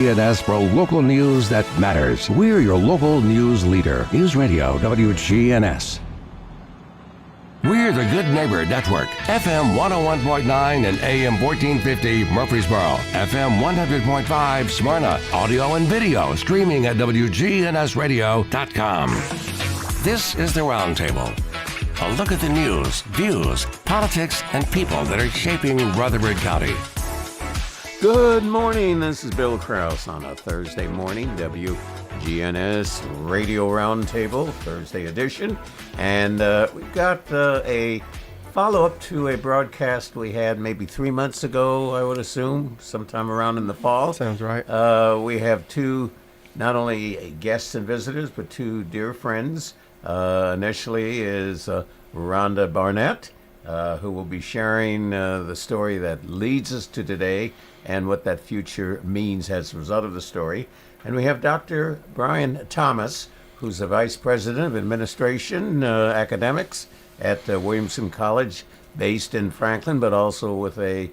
WGNS for local news that matters. We're your local news leader. News Radio WGNS. We're the Good Neighbor Network. FM 101.9 and AM 1450 Murfreesboro. FM 100.5 Smyrna. Audio and video streaming at wgnsradio.com. This is the Roundtable. A look at the news, views, politics, and people that are shaping Rutherford County. Good morning. This is Bill Krause on a Thursday morning, WGNS Radio Roundtable, Thursday edition. And we've got a follow-up to a broadcast we had maybe 3 months ago, I would assume, sometime around in the fall. Sounds right. We have two, not only guests and visitors, but two dear friends. Initially is Rhonda Barrett, who will be sharing the story that leads us to today and what that future means as a result of the story. And we have Dr. Brian Thomas, who's the Vice President of Administration Academics at Williamson College, based in Franklin, but also with a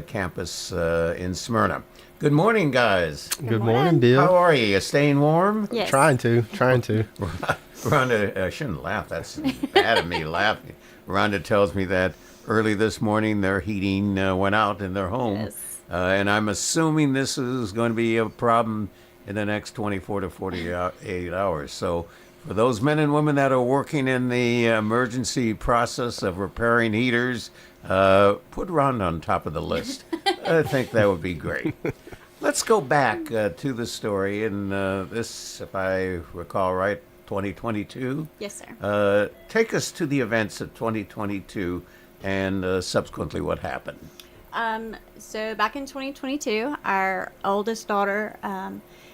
campus in Smyrna. Good morning, guys. Good morning, Bill. How are you? Staying warm? Yes. Trying to. Rhonda, I shouldn't laugh. That's bad of me laughing. Rhonda tells me that early this morning their heating went out in their home. Yes. And I'm assuming this is going to be a problem in the next 24 to 48 hours. So for those men and women that are working in the emergency process of repairing heaters, put Rhonda on top of the list. I think that would be great. Let's go back to the story. And this, if I recall right, 2022? Yes, sir. Take us to the events of 2022 and subsequently what happened. So back in 2022, our oldest daughter,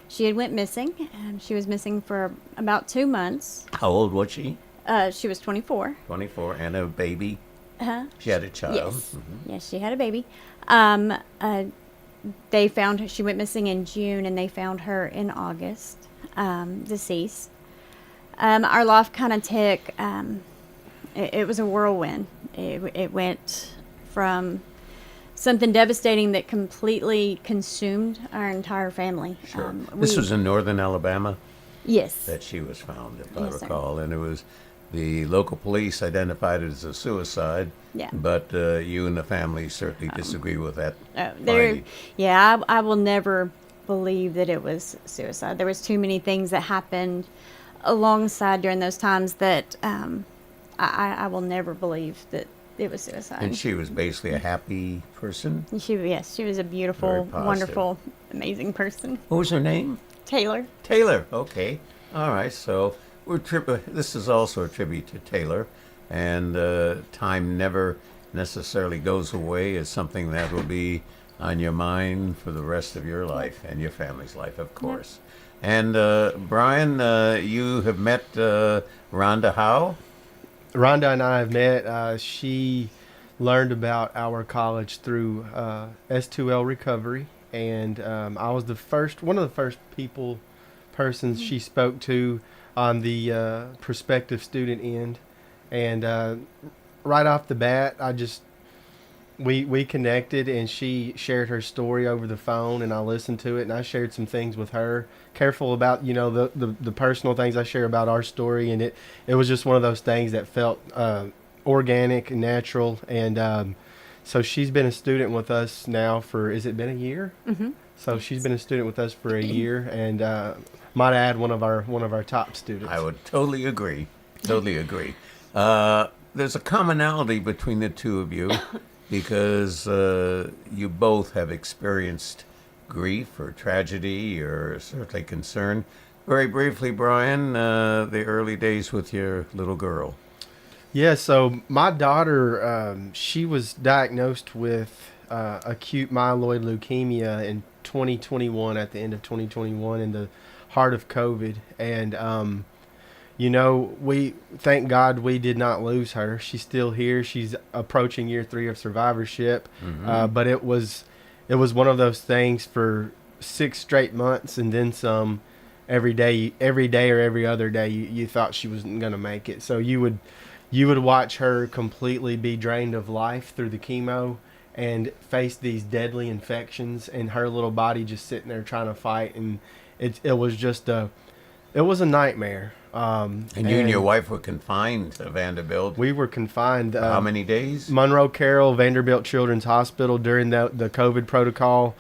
she had went missing. She was missing for about 2 months. How old was she? She was 24. 24, and a baby? Uh-huh. She had a child? Yes. Mm-hmm. Yes, she had a baby. They found her, she went missing in June, and they found her in August, deceased. Our life kind of took, it was a whirlwind. It went from something devastating that completely consumed our entire family. Sure. This was in northern Alabama? Yes. That she was found, if I Yes, recall. Sir. And it was the local police identified it as a suicide. Yeah. But you and the family certainly disagree with that. I will never believe that it was suicide. There was too many things that happened alongside during those times that I will never believe that it was suicide. And she was basically a happy person? She was a beautiful, wonderful, amazing person. What was her name? Taylor. Taylor, okay. All right, so this is also a tribute to Taylor, and time never necessarily goes away. It's something that will be on your mind for the rest of your life and your family's life, of course. Yep. And Brian, you have met Rhonda how? Rhonda and I have met. She learned about our college through S2L recovery, and I was one of the first persons she spoke to on the prospective student end. And right off the bat, we connected, and she shared her story over the phone, and I listened to it, and I shared some things with her. Careful about, the personal things I share about our story, and it was just one of those things that felt organic and natural. And so she's been a student with us now for, has it been a year? Mm-hmm. So she's been a student with us for a year, and might add one of our top students. I would totally agree. There's a commonality between the two of you because you both have experienced grief or tragedy or certainly concern. Very briefly, Brian, the early days with your little girl. Yeah, so my daughter, she was diagnosed with acute myeloid leukemia in 2021, at the end of 2021, in the heart of COVID. And, we thank God we did not lose her. She's still here. She's approaching year 3 of survivorship. Mm-hmm. But it was one of those things for 6 straight months and then some. Every day or every other day, you thought she wasn't going to make it. So you would watch her completely be drained of life through the chemo, and face these deadly infections, and her little body just sitting there trying to fight, and it was just a nightmare. And you and your wife were confined to Vanderbilt. We were confined. How many days? Monroe Carroll, Vanderbilt Children's Hospital during the COVID protocol.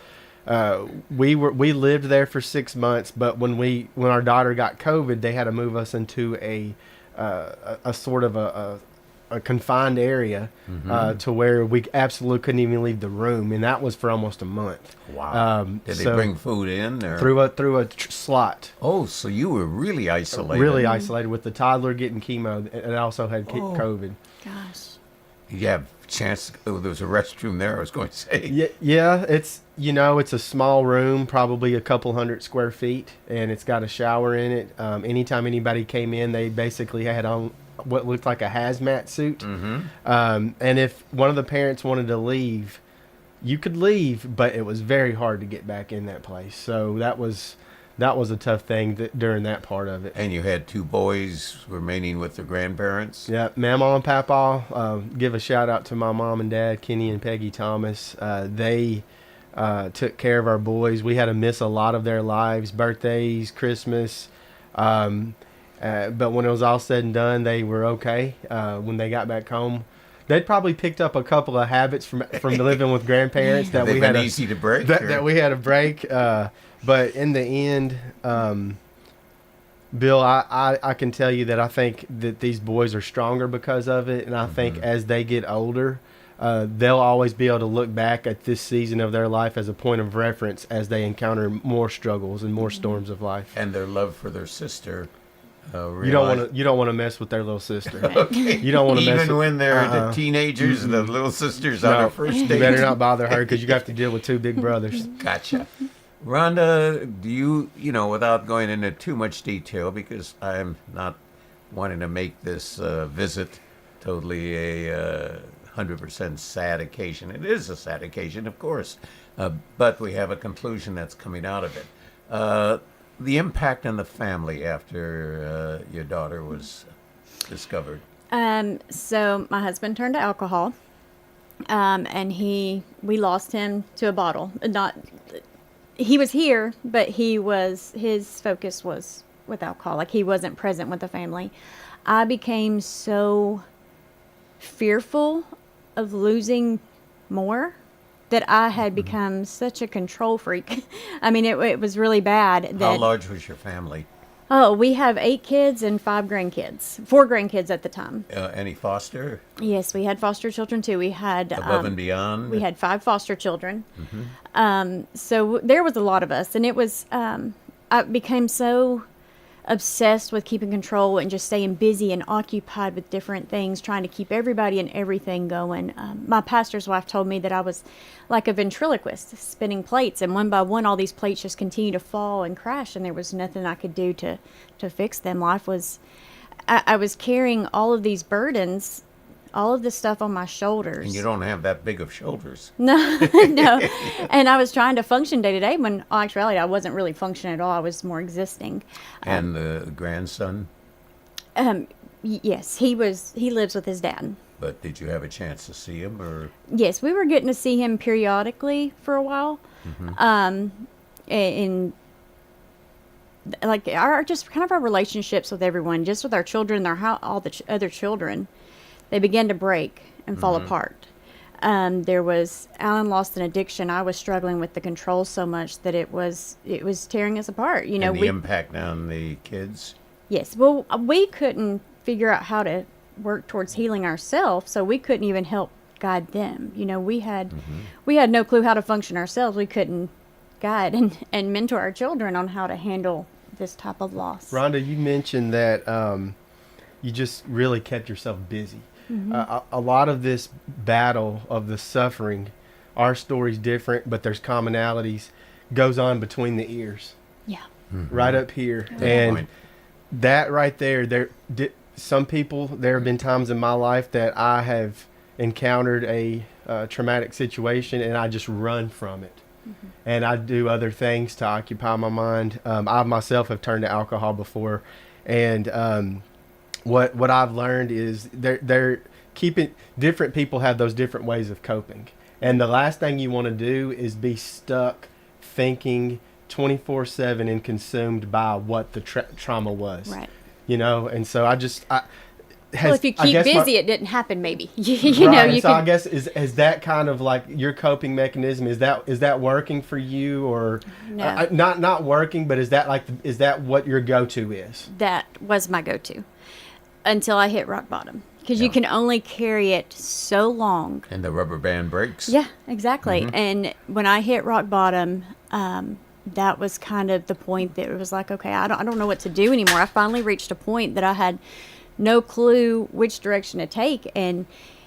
We lived there for 6 months, but when our daughter got COVID, they had to move us into a sort of a confined area to where we absolutely couldn't even leave the room, and that was for almost a month. Wow! Did they bring food in or? through a slot? Oh, so you were really isolated. Really isolated with the toddler getting chemo, and also had COVID. Gosh. You have a chance. Oh, there was a restroom there. I was going to say. Yeah, it's a small room, probably a couple 100 square feet, and it's got a shower in it. Anytime anybody came in, they basically had on what looked like a hazmat suit. And if one of the parents wanted to leave, you could leave, but it was very hard to get back in that place. So that was a tough thing during that part of it. And you had 2 boys remaining with their grandparents? Yeah, Mama and Papa. Give a shout out to my mom and dad, Kenny and Peggy Thomas. They took care of our boys. We had to miss a lot of their lives, birthdays, Christmas. But when it was all said and done, they were okay. When they got back home, they'd probably picked up a couple of habits from living with grandparents that we had easy to break. That we had to break. But in the end, Bill, I can tell you that I think that these boys are stronger because of it, and I think as they get older, they'll always be able to look back at this season of their life as a point of reference as they encounter more struggles and more storms of life. And their love for their sister. You don't want to mess with their little sister. Okay. You don't want to mess even when they're the teenagers and the little sisters on their first date. You better not bother her because you have to deal with 2 big brothers. Gotcha. Rhonda, do you without going into too much detail, because I'm not wanting to make this visit totally a 100% sad occasion. It is a sad occasion, of course, but we have a conclusion that's coming out of it. The impact on the family after your daughter was discovered. So my husband turned to alcohol, and we lost him to a bottle. He was here, but his focus was with alcohol. Like, he wasn't present with the family. I became so fearful of losing more that I had become such a control freak. I mean, it was really bad. How large was your family? Oh, we have 8 kids and 5 grandkids. 4 grandkids at the time. Any foster? Yes, we had foster children too. We had above and beyond. We had 5 foster children. So there was a lot of us, and it was. I became so obsessed with keeping control and just staying busy and occupied with different things, trying to keep everybody and everything going. My pastor's wife told me that I was like a ventriloquist, spinning plates, and one by one all these plates just continued to fall and crash, and there was nothing I could do to fix them. Life was, I was carrying all of these burdens, all of this stuff on my shoulders. And you don't have that big of shoulders. No, no. And I was trying to function day to day when, actually, I wasn't really functioning at all. I was more existing. And the grandson? Yes, he lives with his dad. But did you have a chance to see him, or? Yes, we were getting to see him periodically for a while. In like just kind of our relationships with everyone, just with our children, all the other children, they began to break and fall apart. Alan lost an addiction. I was struggling with the control so much that it was tearing us apart. And the impact on the kids? Yes. Well, we couldn't figure out how to work towards healing ourselves, so we couldn't even help guide them. We had no clue how to function ourselves. We couldn't guide and mentor our children on how to handle this type of loss. Rhonda, you mentioned that you just really kept yourself busy. A lot of this battle of the suffering, our story's different, but there's commonalities, goes on between the ears. Yeah. Right up here. And that right there, some people, there have been times in my life that I have encountered a traumatic situation and I just run from it. And I do other things to occupy my mind. I myself have turned to alcohol before, and what I've learned is they're keeping, different people have those different ways of coping, And the last thing you want to do is be stuck thinking 24/7 and consumed by what the trauma was. Right. You know, and so Well, if you keep busy, it didn't happen. Maybe you know you so can. I guess is that kind of like your coping mechanism? Is that working for you, or No. not working? But is that what your go-to is? That was my go-to until I hit rock bottom, because you can only carry it so long. And the rubber band breaks. Yeah, exactly. And when I hit rock bottom, that was kind of the point that it was like, okay, I don't know what to do anymore. I finally reached a point that I had no clue which direction to take. And,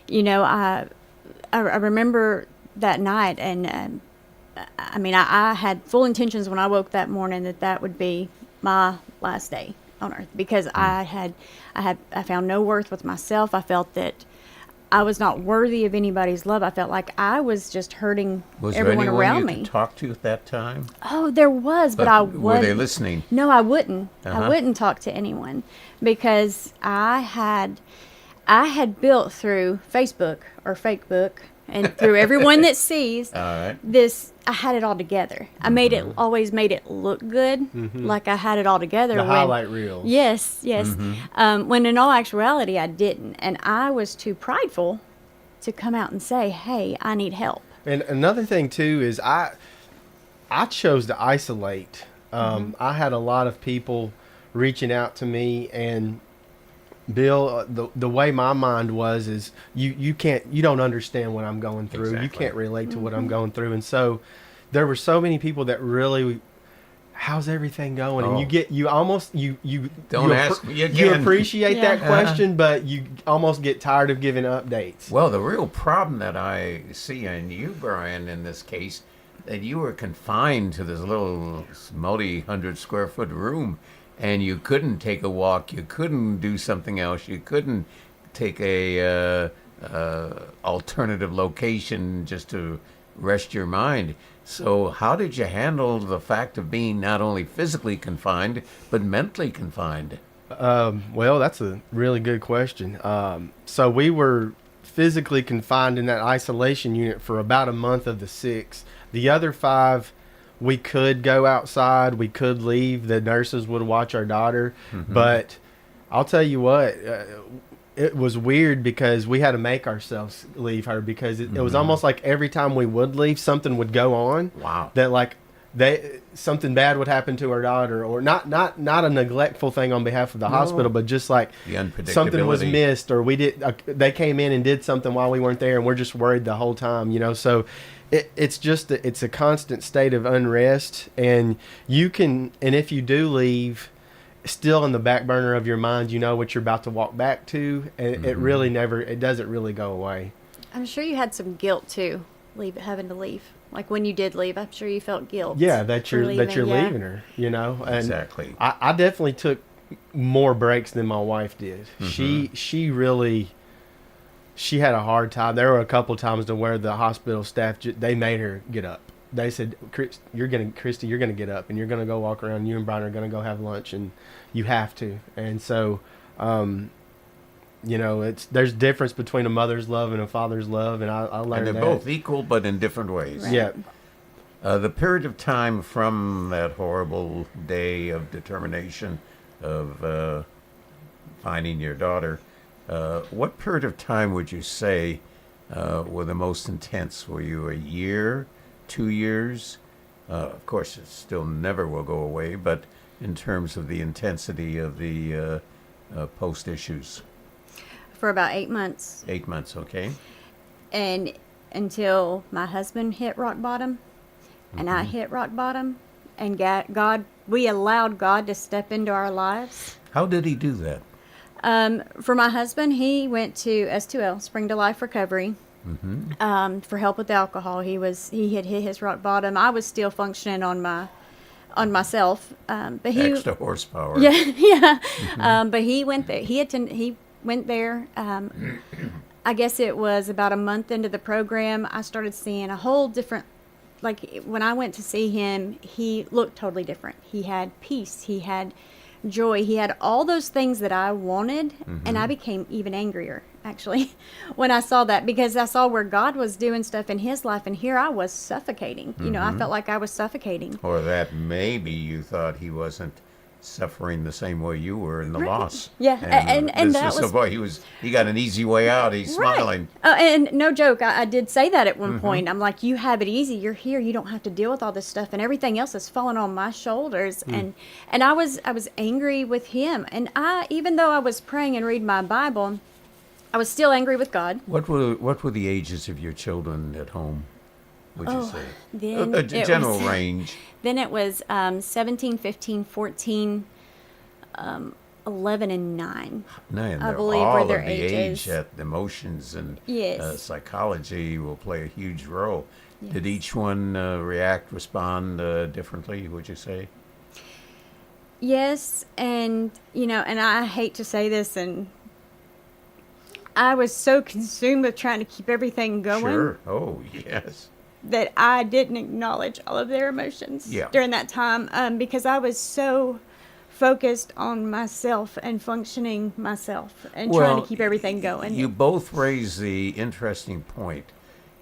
you know, I remember that night, and I mean, I had full intentions when I woke that morning that would be my last day on earth, because I found no worth with myself. I felt that I was not worthy of anybody's love. I felt like I was just hurting everyone around you me. could talk to at that time? Oh, there was, but I wouldn't. Were they listening? No, I wouldn't. Uh-huh. I wouldn't talk to anyone, because I had built through Facebook or fake book and through everyone that sees All right. this. I had it all together. I always made it look good, like I had it all together. The highlight reels. Yes. When in all actuality, I didn't, and I was too prideful to come out and say, "Hey, I need help." And another thing too is I chose to isolate. I had a lot of people reaching out to me, and Bill, the way my mind was is you don't understand what I'm going through. Exactly. You can't relate to what I'm going through. And so there were so many people that really, how's everything going? And you Don't ask me again. You appreciate that Yeah. question, but you almost get tired of giving updates. Well, the real problem that I see in you, Brian, in this case, that you were confined to this little multi-hundred square foot room, and you couldn't take a walk, you couldn't do something else, you couldn't take a alternative location just to rest your mind. So how did you handle the fact of being not only physically confined, but mentally confined? Well, that's a really good question. So we were physically confined in that isolation unit for about a month of the 6. The other 5, we could go outside, we could leave. The nurses would watch our daughter. But I'll tell you what, it was weird because we had to make ourselves leave her, because it was almost like every time we would leave, something would go on. Wow. That like something bad would happen to our daughter, or not a neglectful thing on behalf of the hospital, but just like The something was unpredictability. missed, or they came in and did something while we weren't there, and we're just worried the whole time, you know. So it's a constant state of unrest, and if you do leave, still in the back burner of your mind, you know what you're about to walk back to, and it doesn't really go away. I'm sure you had some guilt too, having to leave. Like when you did leave, I'm sure you felt guilt. Yeah, that for you're yeah. leaving her, you know. And Exactly. I definitely took more breaks than my wife did. She really had a hard time. There were a couple times to where the hospital staff they made her get up. They said, Christy, you're gonna get up and you're gonna go walk around. You and Brian are gonna go have lunch, and you have to. And so, you know, there's difference between a mother's love and a father's love, and I learned And they're that. both equal, but in different ways. Right. Yeah. The period of time from that horrible day of determination of finding your daughter, what period of time would you say were the most intense? Were you a year, 2 years? Of course, it still never will go away, but in terms of the intensity of the post issues? For about 8 months. 8 months, okay. And until my husband hit rock bottom, and I hit rock bottom, and we allowed God to step into our lives. How did he do that? For my husband, he went to S2L, Spring to Life Recovery, for help with alcohol. He had hit his rock bottom. I was still functioning on myself, but he Extra horsepower. yeah. But he went there. He went there. I guess it was about a month into the program, I started seeing a whole different. Like when I went to see him, he looked totally different. He had peace. He had joy. He had all those things that I wanted, and I became even angrier. actually, when I saw that, because I saw where God was doing stuff in his life, and here I was suffocating. You know, I felt like I was suffocating. Or that maybe you thought he wasn't suffering the same way you were in the loss. Yeah, and this that was boy, he got an easy way out. He's smiling. And no joke, I did say that at one point. I'm like, you have it easy. You're here. You don't have to deal with all this stuff, and everything else is falling on my shoulders. And I was angry with him. And even though I was praying and reading my Bible, I was still angry with God. What were the ages of your children at home? Would you say Then a general range? Then it was 17, 15, 14, 11, and 9. I believe all were their of the ages. age that emotions and Yes. psychology will play a huge role. Yes. Did each one respond differently, would you say? Yes, and and I hate to say this, and I was so consumed with trying to keep everything going Sure. Oh, yes. that I didn't acknowledge all of their emotions during that time, because I was so focused on myself and functioning myself and trying to keep everything going. You both raise the interesting point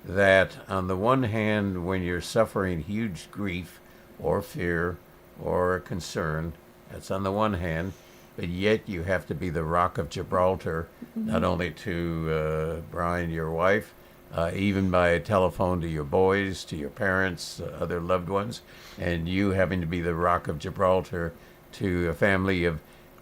that on the one hand, when you're suffering huge grief or fear or concern, that's on the one hand, but yet you have to be the rock of Gibraltar, not only to Brian, your wife, even by telephone to your boys, to your parents, other loved ones, and you having to be the rock of Gibraltar to a family of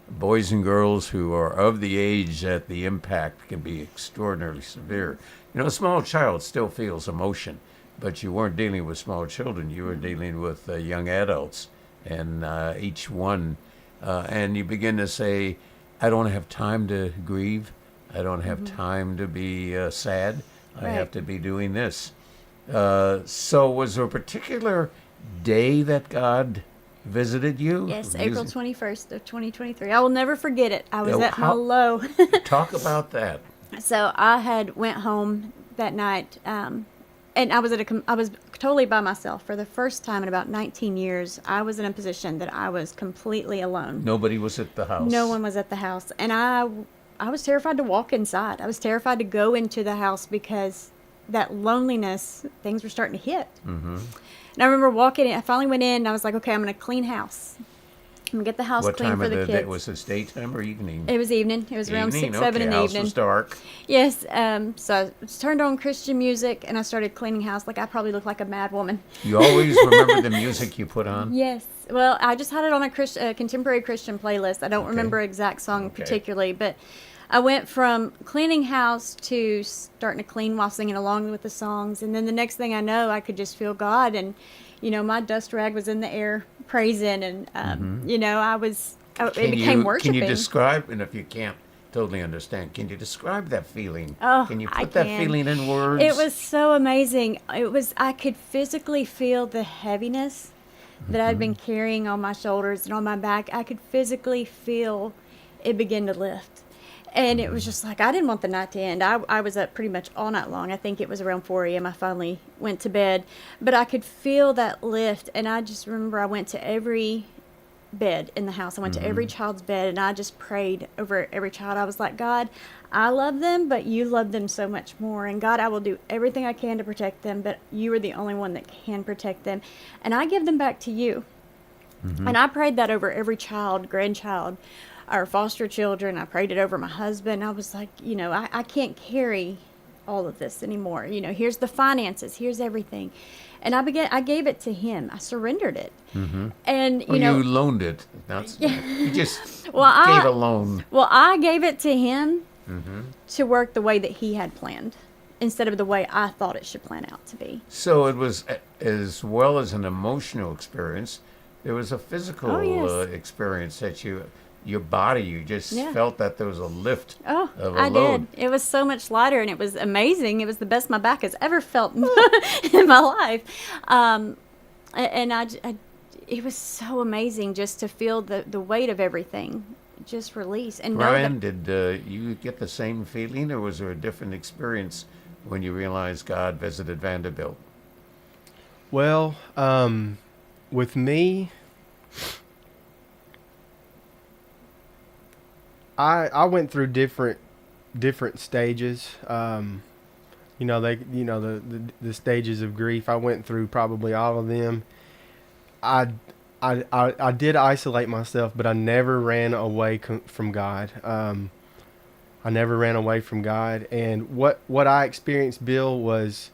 boys and girls who are of the age that the impact can be extraordinarily severe. You know, a small child still feels emotion, but you weren't dealing with small children. You were dealing with young adults, and each one, and you begin to say, I don't have time to grieve. I don't have time to be sad. I have to be doing this. So was there a particular day that God visited you? Yes, April 21st of 2023. I will never forget it. I was at my how- low. Talk about that. So I had went home that night, and I was I was totally by myself for the first time in about 19 years. I was in a position that I was completely alone. Nobody was at the house. No one was at the house, and I was terrified to walk inside. I was terrified to go into the house because that loneliness, things were starting to hit. Mm-hmm. And I remember walking in. I finally went in, and I was like, okay, I'm going to clean house. I'm going to get the house What clean time for of the the kids. day? Was it daytime or evening? It was evening. It was around Evening? 6, 7 in the house evening. was dark. Yes. So I turned on Christian music, and I started cleaning house like I probably looked like a mad woman. You always remember the music you put on? Yes. Well, I just had it on a contemporary Christian playlist. I don't remember exact song particularly, but I went from cleaning house to starting to clean while singing along with the songs. And then the next thing I know, I could just feel God. And, my dust rag was in the air praising. And, it became worshiping. Can you describe, and if you can't totally understand, can you describe that feeling? Oh, can you I put that can. feeling in words? It was so amazing. I could physically feel the heaviness that I'd been carrying on my shoulders and on my back. I could physically feel it begin to lift. And it was just like, I didn't want the night to end. I was up pretty much all night long. I think it was around 4 a.m. I finally went to bed. But I could feel that lift. And I just remember I went to every bed in the house. I went to every child's bed, and I just prayed over every child. I was like, God, I love them, but you love them so much more. And God, I will do everything I can to protect them, but you are the only one that can protect them. And I give them back to you. And I prayed that over every child, grandchild, our foster children. I prayed it over my husband. I was like, I can't carry all of this anymore. Here's the finances, here's everything. And I gave it to him. I surrendered it. And, you loaned it. You just gave a loan. Well, I gave it to him to work the way that he had planned instead of the way I thought it should plan out to be. So it was, as well as an emotional experience, there was a physical experience that your body, you just felt that there was a lift of a load. Did. It was so much lighter, and it was amazing. It was the best my back has ever felt in my life. And it was so amazing just to feel the weight of everything just release. And Brian, did you get the same feeling, or was there a different experience when you realized God visited Vanderbilt? Well, with me, I went through different different stages. The stages of grief. I went through probably all of them. I did isolate myself, but I never ran away from God. I never ran away from God. And what I experienced, Bill, was,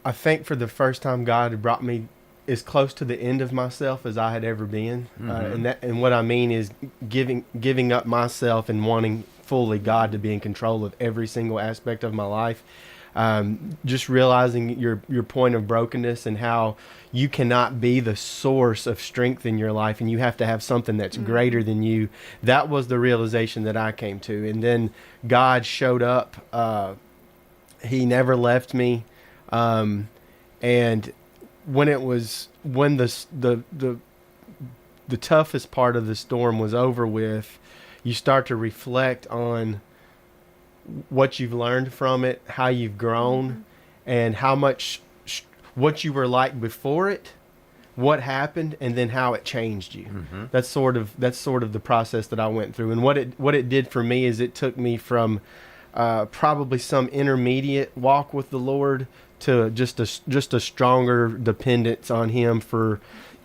I think for the first time, God had brought me as close to the end of myself as I had ever been. And what I mean is giving up myself and wanting fully God to be in control of every single aspect of my life. Just realizing your point of brokenness and how you cannot be the source of strength in your life, and you have to have something that's greater than you. That was the realization that I came to. And then God showed up. He never left me. And when the toughest part of the storm was over with, you start to reflect on what you've learned from it, how you've grown, and how much what you were like before it, what happened, and then how it changed you. That's sort of the process that I went through. And what it did for me is it took me from probably some intermediate walk with the Lord to just a stronger dependence on Him for.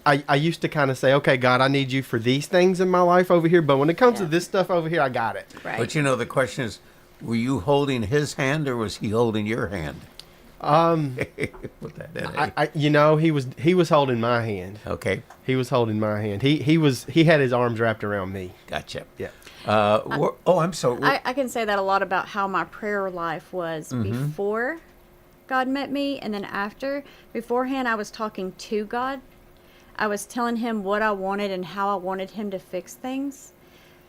I used to kind of say, okay, God, I need you for these things in my life over here, but when it comes to this stuff over here, I got it. Right. But the question is, were you holding His hand or was He holding your hand? Put that in. He was holding my hand. Okay. He was holding my hand. He had his arms wrapped around me. Gotcha. Yeah. I'm sorry. I can say that a lot about how my prayer life was before God met me, and then after. Beforehand, I was talking to God. I was telling Him what I wanted and how I wanted Him to fix things.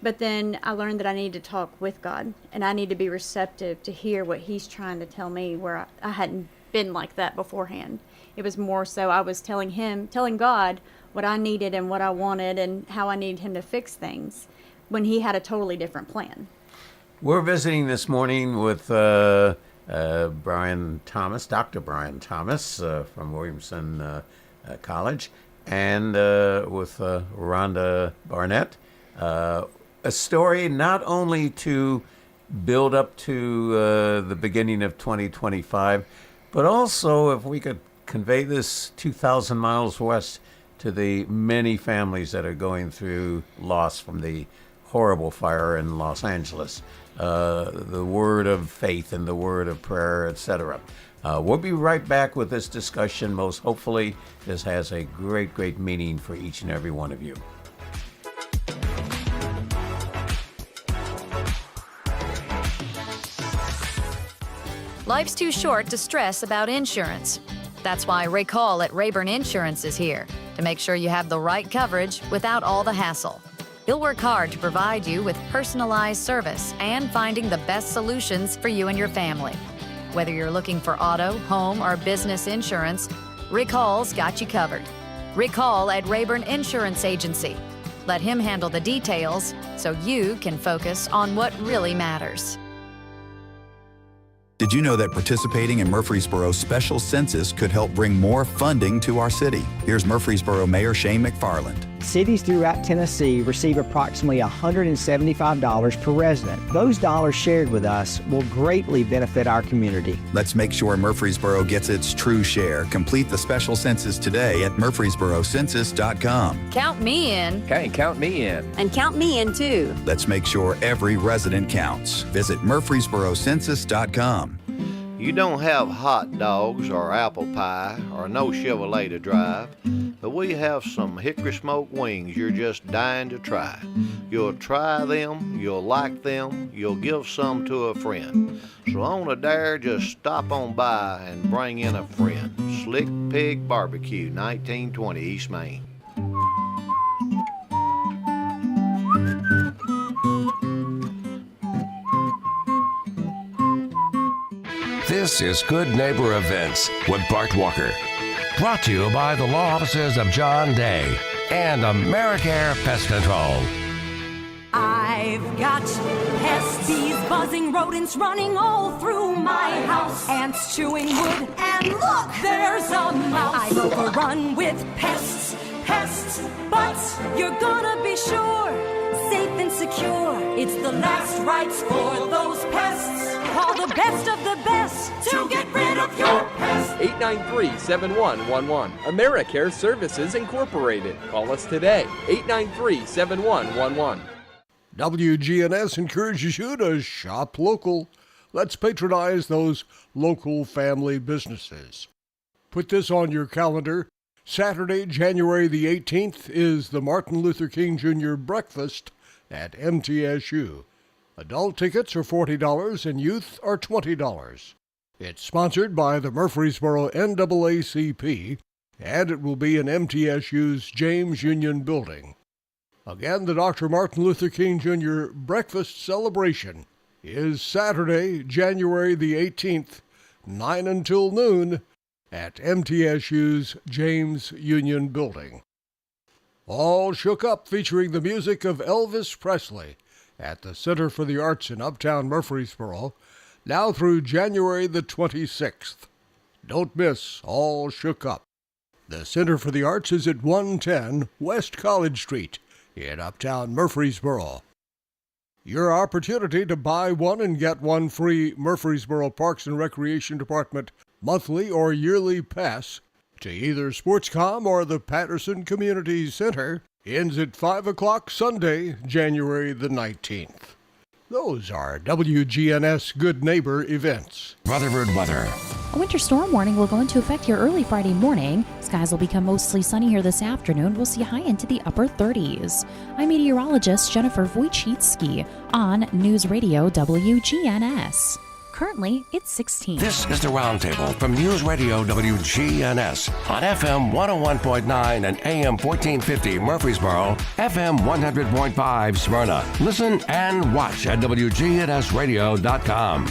But then I learned that I need to talk with God, and I need to be receptive to hear what He's trying to tell me, where I hadn't been like that beforehand. It was more so I was telling God what I needed and what I wanted and how I needed Him to fix things, when He had a totally different plan. We're visiting this morning with Dr. Brian Thomas from Williamson College, and with Rhonda Barrett. A story not only to build up to the beginning of 2025, but also, if we could convey this 2,000 miles west to the many families that are going through loss from the horrible fire in Los Angeles. The word of faith and the word of prayer, etc. We'll be right back with this discussion. Most hopefully, this has a great, great meaning for each and every one of you. Life's too short to stress about insurance. That's why Ray Call at Rayburn Insurance is here to make sure you have the right coverage without all the hassle. He'll work hard to provide you with personalized service and finding the best solutions for you and your family. Whether you're looking for auto, home, or business insurance, Rick Hall's got you covered. Rick Hall at Rayburn Insurance Agency. Let him handle the details so you can focus on what really matters. Did you know that participating in Murfreesboro's special census could help bring more funding to our city? Here's Murfreesboro Mayor Shane McFarland. Cities throughout Tennessee receive approximately $175 per resident. Those dollars shared with us will greatly benefit our community. Let's make sure Murfreesboro gets its true share. Complete the special census today at murfreesborocensus.com. Count me in. Okay, count me in. And count me in too. Let's make sure every resident counts. Visit murfreesborocensus.com. You don't have hot dogs or apple pie or no Chevrolet to drive, but we have some hickory smoked wings you're just dying to try. You'll try them, you'll like them, you'll give some to a friend. So on a dare, just stop on by and bring in a friend. Slick Pig Barbecue, 1920 East Main. This is Good Neighbor Events with Bart Walker. Brought to you by the law offices of John Day and AmeriCare Pest Control. I've got pests, bees, buzzing, rodents running all through my house. Ants chewing wood, and look, there's a mouse. I've overrun with pests, but you're gonna be sure, safe and secure. It's the last rites for those pests. Call the best of the best to get rid of your pest. 893-7111. AmeriCare Services Incorporated. Call us today. 893-7111. WGNS encourages you to shop local. Let's patronize those local family businesses. Put this on your calendar. Saturday, January the 18th is the Martin Luther King Jr. Breakfast at MTSU. Adult tickets are $40 and youth are $20. It's sponsored by the Murfreesboro NAACP, and it will be in MTSU's James Union Building. Again, the Dr. Martin Luther King Jr. Breakfast Celebration is Saturday, January the 18th, 9 until noon, at MTSU's James Union Building. All Shook Up featuring the music of Elvis Presley at the Center for the Arts in Uptown Murfreesboro, now through January the 26th. Don't miss All Shook Up. The Center for the Arts is at 110 West College Street in Uptown Murfreesboro. Your opportunity to buy one and get one free Murfreesboro Parks and Recreation Department monthly or yearly pass to either SportsCom or the Patterson Community Center ends at 5 o'clock Sunday, January the 19th. Those are WGNS Good Neighbor events. Rutherford weather. A winter storm warning will go into effect here early Friday morning. Skies will become mostly sunny here this afternoon. We'll see high into the upper 30s. I'm meteorologist Jennifer Wojcicki on News Radio WGNS. Currently, it's 16. This is the Roundtable from News Radio WGNS on FM 101.9 and AM 1450 Murfreesboro, FM 100.5 Smyrna. Listen and watch at wgnsradio.com.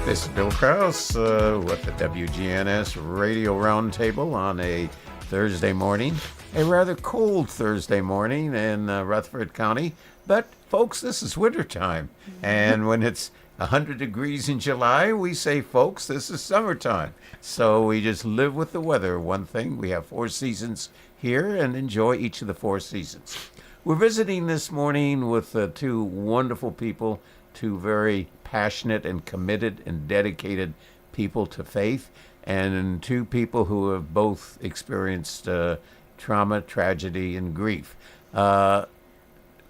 This is Bill Krause with the WGNS Radio Roundtable on a Thursday morning, a rather cold Thursday morning in Rutherford County. But, folks, this is wintertime, and when it's 100 degrees in July, we say, folks, this is summertime. So we just live with the weather. One thing, we have 4 seasons here and enjoy each of the 4 seasons. We're visiting this morning with 2 wonderful people, 2 very passionate and committed and dedicated people to faith, and 2 people who have both experienced trauma, tragedy, and grief.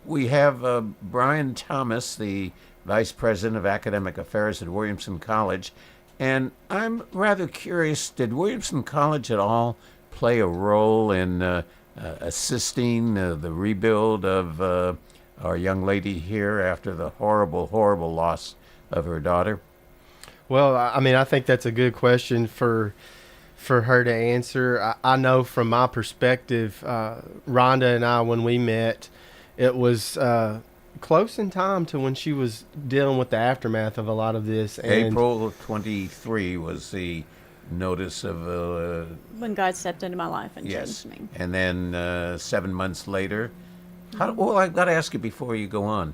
We have Brian Thomas, the Vice President of Academic Affairs at Williamson College. And I'm rather curious, did Williamson College at all play a role in assisting the rebuild of our young lady here after the horrible, horrible loss of her daughter? Well, I mean, I think that's a good question for her to answer. I know from my perspective, Rhonda and I, when we met, it was close in time to when she was dealing with the aftermath of a lot of this. And April 23 was the notice of when God stepped into my life and yes, changed me. and then 7 months later. Well, I've got to ask you before you go on.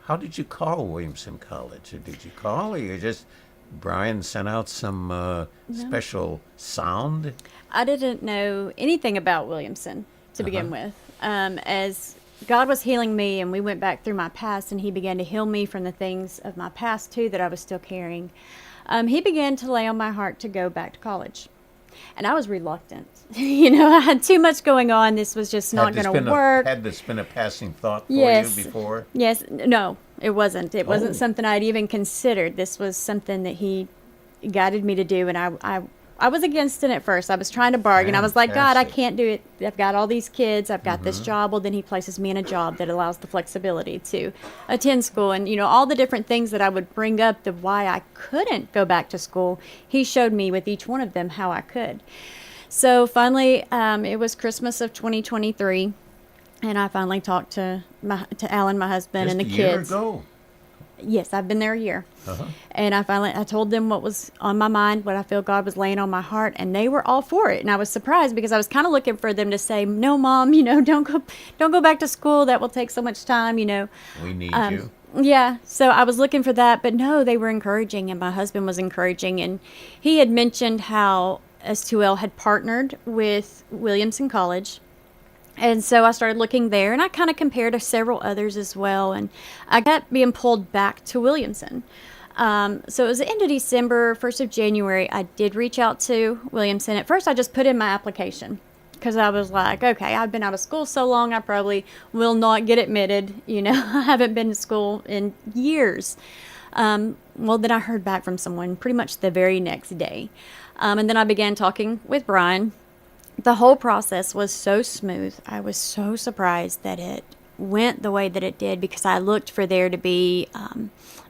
How did you call Williamson College? Or did you call, or you just Brian sent out some special sound? I didn't know anything about Williamson to begin with. As God was healing me, and we went back through my past, and he began to heal me from the things of my past, too, that I was still carrying. He began to lay on my heart to go back to college. And I was reluctant. I had too much going on. This was just not going to work. Had this been a passing thought for you before? Yes. No, it wasn't. It wasn't something I'd even considered. This was something that he guided me to do, and I was against it at first. I was trying to bargain. I was like, God, I can't do it. I've got all these kids. I've got this job. Well, then he places me in a job that allows the flexibility to attend school. And, all the different things that I would bring up, the why I couldn't go back to school, he showed me with each one of them how I could. So finally, it was Christmas of 2023, and I finally talked to Alan, my husband, and the kids. Just a year ago? Yes, I've been there a year. And I told them what was on my mind, what I feel God was laying on my heart, and they were all for it. And I was surprised because I was kind of looking for them to say, "No, Mom, don't go back to school. That will take so much time, We need you. Yeah, so I was looking for that, but no, they were encouraging, and my husband was encouraging, and he had mentioned how S2L had partnered with Williamson College And so I started looking there, and I kind of compared to several others as well, and I kept being pulled back to Williamson. So it was the end of December, 1st of January, I did reach out to Williamson. At first, I just put in my application because I was like, okay, I've been out of school so long, I probably will not get admitted. You know, I haven't been to school in years. Well, then I heard back from someone pretty much the very next day. And then I began talking with Brian. The whole process was so smooth. I was so surprised that it went the way that it did because I looked for there to be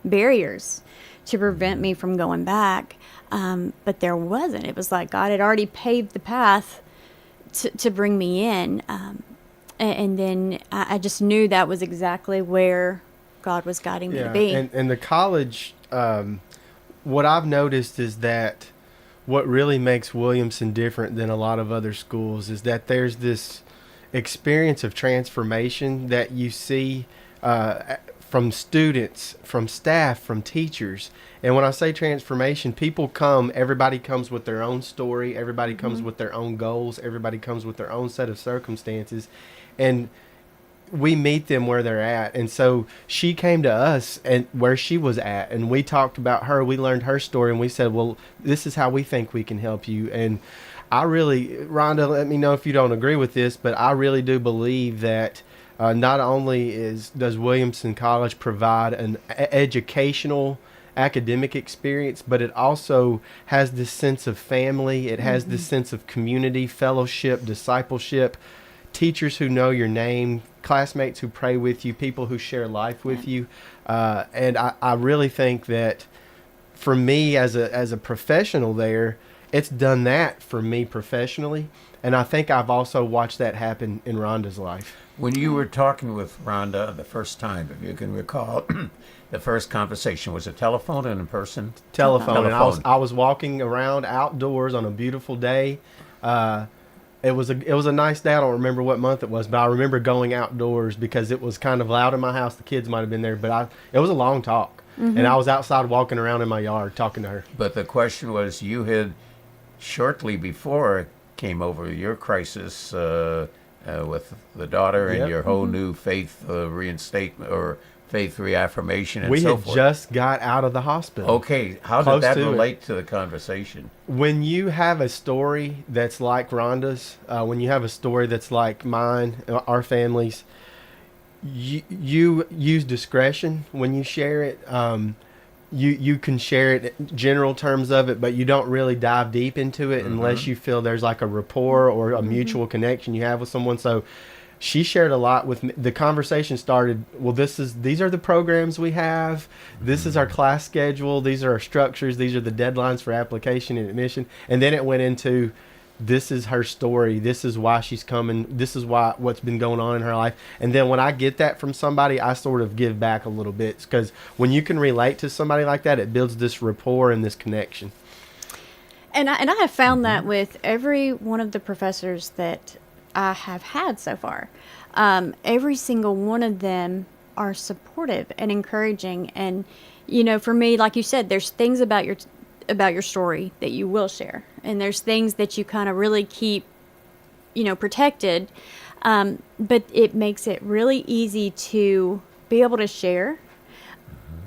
barriers to prevent me from going back. But there wasn't. It was like God had already paved the path to bring me in. And then I just knew that was exactly where God was guiding me to be. And the college, what I've noticed is that what really makes Williamson different than a lot of other schools is that there's this experience of transformation that you see from students, from staff, from teachers. And when I say transformation, people come, everybody comes with their own story, everybody comes with their own goals, everybody comes with their own set of circumstances. And we meet them where they're at. And so she came to us and where she was at, and we talked about her. We learned her story, and we said, well, this is how we think we can help you. And I really, Rhonda, let me know if you don't agree with this, but I really do believe that not only does Williamson College provide an educational academic experience, but it also has this sense of family. It has this sense of community, fellowship, discipleship, teachers who know your name, classmates who pray with you, people who share life with you. And I really think that for me as a professional there, it's done that for me professionally. And I think I've also watched that happen in Rhonda's life. When you were talking with Rhonda the first time, if you can recall, the first conversation was a telephone and in person? Telephone. And I was walking around outdoors on a beautiful day. It was a nice day. I don't remember what month it was, but I remember going outdoors because it was kind of loud in my house. The kids might have been there, but it was a long talk. And I was outside walking around in my yard talking to her. But the question was, you had shortly before came over your crisis with the daughter and your whole new faith reinstatement or faith reaffirmation and so forth. We had just got out of the hospital. Okay, how did that relate to the conversation? When you have a story that's like Rhonda's, when you have a story that's like mine, our family's, you use discretion when you share it. You can share it general terms of it, but you don't really dive deep into it unless you feel there's like a rapport or a mutual connection you have with someone. So she shared a lot with me. The conversation started, well, these are the programs we have. This is our class schedule. These are our structures. These are the deadlines for application and admission. And then it went into, this is her story. This is why she's coming. This is what's been going on in her life. And then when I get that from somebody, I sort of give back a little bit, because when you can relate to somebody like that, it builds this rapport and this connection. And I have found that with every one of the professors that I have had so far. Every single one of them are supportive and encouraging. And, you know, for me, like you said, there's things about your story that you will share. And there's things that you kind of really keep, you know, protected. But it makes it really easy to be able to share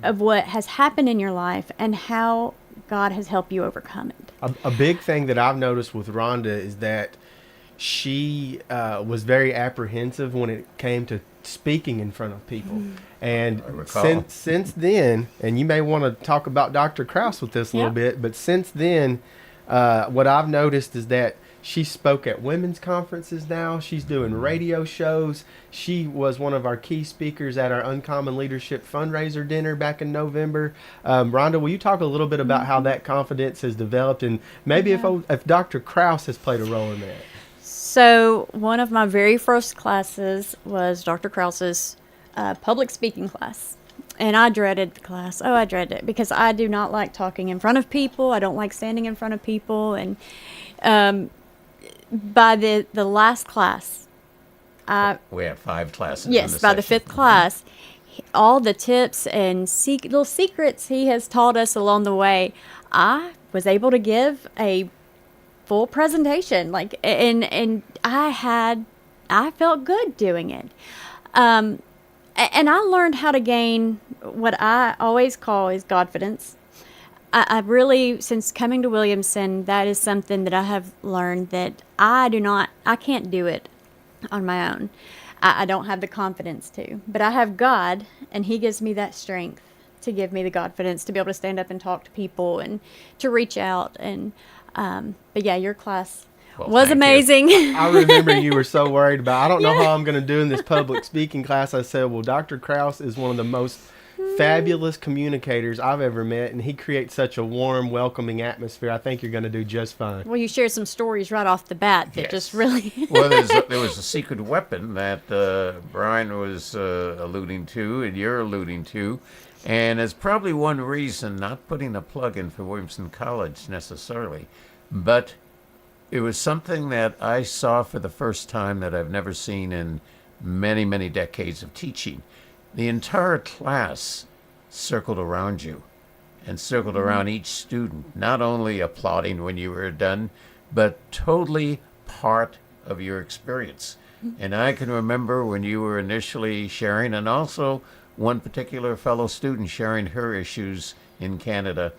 of what has happened in your life and how God has helped you overcome it. A big thing that I've noticed with Rhonda is that she was very apprehensive when it came to speaking in front of people. And since then, and you may want to talk about Dr. Krause with this a little bit, but since then, what I've noticed is that she spoke at women's conferences now. She's doing radio shows. She was one of our key speakers at our Uncommon Leadership fundraiser dinner back in November. Rhonda, will you talk a little bit about how that confidence has developed, and maybe if Dr. Krause has played a role in that? So one of my very first classes was Dr. Krause's public speaking class. And I dreaded the class. Oh, I dreaded it because I do not like talking in front of people. I don't like standing in front of people. And by the last class, we have 5 classes. Yes, by the 5th class, all the tips and little secrets he has taught us along the way, I was able to give a full presentation, and I had I felt good doing it. And I learned how to gain what I always call is Godfidence. I really, since coming to Williamson, that is something that I have learned that I can't do it on my own. I don't have the confidence to, but I have God, and He gives me that strength to give me the confidence to be able to stand up and talk to people and to reach out. And, but yeah, your class was amazing. I remember you were so worried about, I don't know how I'm going to do in this public speaking class. I said, well, Dr. Krause is one of the most fabulous communicators I've ever met, and he creates such a warm, welcoming atmosphere. I think you're going to do just fine. Well, you shared some stories right off the bat that just really... Well, there was a secret weapon that Brian was alluding to, and you're alluding to, and it's probably one reason, not putting a plug in for Williamson College necessarily, but it was something that I saw for the first time that I've never seen in many, many decades of teaching. The entire class circled around you and circled around each student, not only applauding when you were done, but totally part of your experience. And I can remember when you were initially sharing, and also one particular fellow student sharing her issues in Canada.